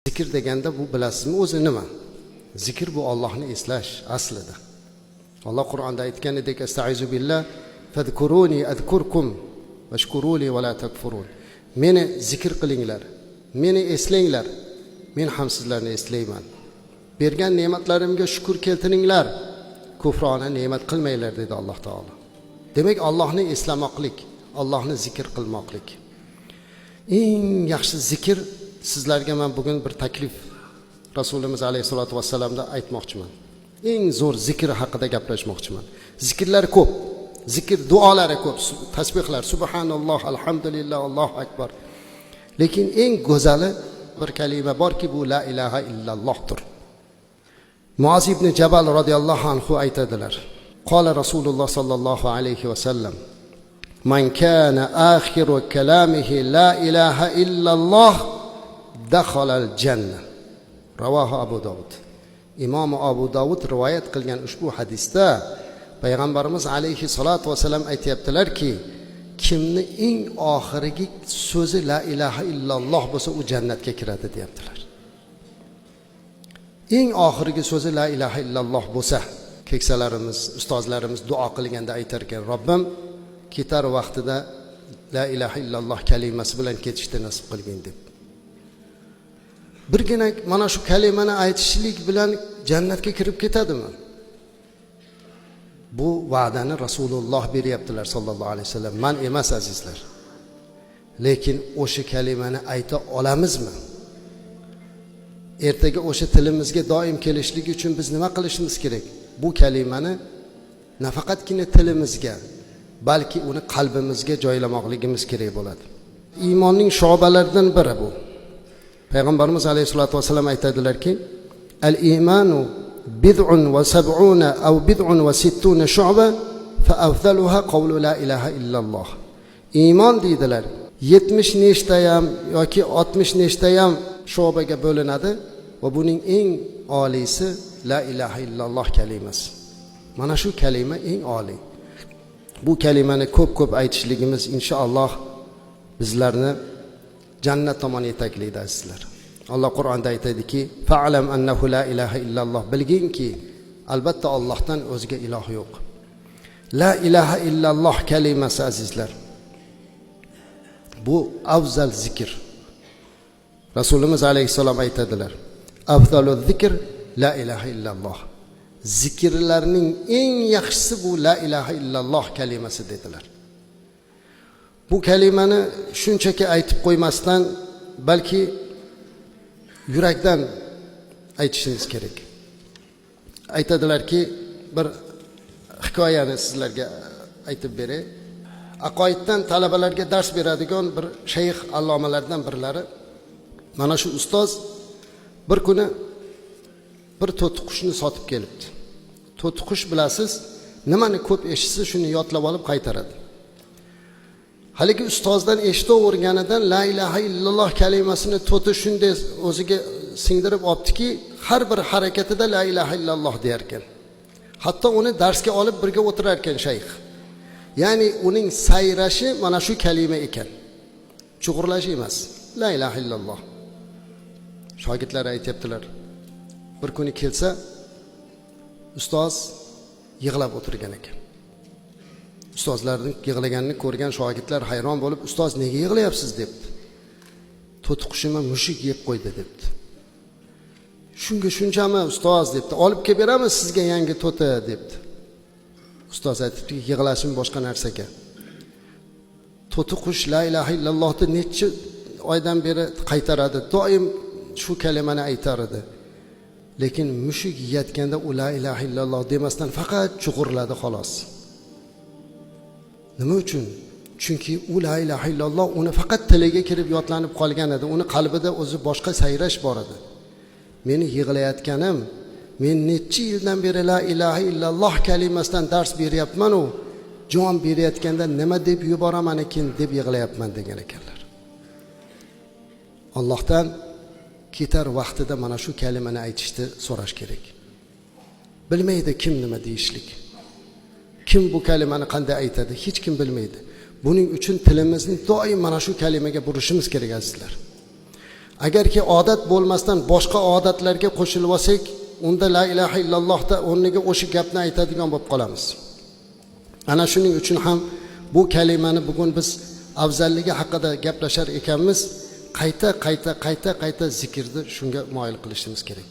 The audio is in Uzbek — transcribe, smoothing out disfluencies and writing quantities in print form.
Zikr deganda bu bilasizmi o'zi nima? Zikr bu Allohni eslash aslida. Alloh Qur'onda aytganidek astaizu billah fadkuruni adkurkum vashkuruli va la takfurun. Meni zikr qilinglar, meni eslanglar, men ham sizlarni eslayman. Bergan ne'matlarimga shukr keltiringlar, kufrona ne'mat qilmanglar dedi Alloh taolo. Demak Allohni eslamoqlik, Allohni zikr qilmoqlik. Eng yaxshi zikr sizlarga men bugun bir taklif Rasulimiz alayhisolatu vassalamda aytmoqchiman. Eng zo'r zikr haqida gaplashmoqchiman. Zikrlar ko'p, zikr duolari ko'p, tasbihlar, subhanalloh, alhamdulillah, Allohu akbar. Lekin eng go'zali bir kalima borki, bu la ilaha illallohdir. Muaz ibn Jabal radhiyallohu anhu aytadilar. Qala Rasululloh sallallohu alayhi vasallam: "Man kana akhiru kalamihi la ilaha illalloh dakhalal jannah." Ravohi Abu Dawud. Imom Abu Dawud rivoyat qilgan ushbu hadisda payg'ambarimiz alayhi salatu vasallam aytayaptilarki, kimni eng oxirgi so'zi la ilaha illalloh bo'lsa, u jannatga kiradi deyaptilar. Eng oxirgi so'zi la ilaha illalloh bo'lsa, keksalarimiz, ustozlarimiz duo qilganda aytar ekan, Robbim ketar vaqtida la ilaha illalloh kalimasi bilan ketishni nasib qilgin deb. Birgina mana shu kalimani aytishlik bilan jannatga kirib ketadimi? Bu va'dani Rasululloh beryaptilar sallallohu alayhi vasallam, man emas azizlar. Lekin o'sha kalimani ayta olamizmi? Ertaga o'sha tilimizga doim kelishligi uchun biz nima qilishimiz kerak? Bu kalimani nafaqatgina tilimizga, balki uni qalbimizga joylamoqligimiz kerak bo'ladi. Iymonning sho'balaridan biri bu. Payg'ambarimiz alayhisolatu vasallam aytadilarki, al-imanu bid'un va sab'una aw bid'un va sittuna shu'ba fa afdaluha qawlu la ilaha illalloh. Iymon deydilar 70 nechtayam yoki 60 nechtayam sho'baga bo'linadi va buning eng oliysi la ilaha illalloh kalimasi. Mana shu kalima eng oliy. Bu kalimani ko'p aytishligimiz inshaalloh bizlarni jannat tomon yetaklaydi azizlar. Alloh Qur'onda aytadiki, fa'lam annahu la ilaha illalloh, bilginki albatta Allohdan o'zga iloh yo'q. La ilaha illalloh kalimasi azizlar. Bu afzal zikr. Rasulimiz alayhisalom aytadilar, afzalu zikr la ilaha illalloh. Zikrlarning eng yaxshisi bu la ilaha illalloh kalimasi dedilar. Bu kalimani shunchaki aytib qo'ymasdan, balki yurakdan aytishingiz kerak. Aytadilarki, bir hikoyani sizlarga aytib beray. Aqoiddan talabalarga dars beradigan bir shayx allomalardan birlari, mana shu ustoz bir kuni bir to'tiqushni sotib kelibdi. To'tiqush bilasiz, nimani ko'p eshitsa shuni yodlab olib qaytaradi. Haligi ustozdan eshitaverganidan la ilaha illalloh kalimasini to'ti shunday o'ziga singdirib olibdiki, har bir harakatida la ilaha illalloh der ekan. Hatto uni darsga olib birga o'tirar ekan shayx. Ya'ni uning sayrashi mana shu kalima ekan. Chug'urlash emas. La ilaha illalloh. Shogirdlar aytibdilar. Bir kuni kelsa, ustoz yig'lab o'tirgan ekan. Ustozlarning yig'laganini ko'rgan shogirdlar hayron bo'lib, ustoz nega yig'layapsiz debdi. To'tiqushimni mushuk yeb qo'ydi debdi. Shunga shunchami ustoz debdi. Olib kelib beramiz sizga yangi to'ti debdi. Ustoz aytibdi, yig'lashim boshqa narsaga. To'tiqush la ilaha illallohni necha oydan beri qaytaradi, doim shu kalimani aytar edi. Lekin mushuk yeyotganda u la ilaha illalloh demasdan faqat chug'urladi xolos. Nima uchun? Chunki u la ilaha illalloh uni faqat tiliga kirib yodlanib qolgan edi. Uni qalbida o'zi boshqa sayrash bor edi. Meni yig'layotganim, men necha yildan beri la ilaha illalloh kalimasidan dars beryapman, u jon berayotganda nima deb yuboraman ekan deb yig'layapman degan ekanlar. Allohdan ketar vaqtida mana shu kalimani aytishni so'rash kerak. Bilmaydi kim nima deyishlik. Kim bu kalimani qanday aytadi, hech kim bilmaydi. Buning uchun tilimizni doim mana shu kalimaga burishimiz kerak azizlar. agarki odat bo'lmasdan boshqa odatlarga qo'shilib olsak, unda la ilaha illallohda o'rniga o'sha gapni aytadigan bo'lib qolamiz. Ana shuning uchun ham bu kalimani bugun biz afzalligi haqida gaplashar ekanmiz. Qayta zikrni shunga moyil qilishimiz kerak.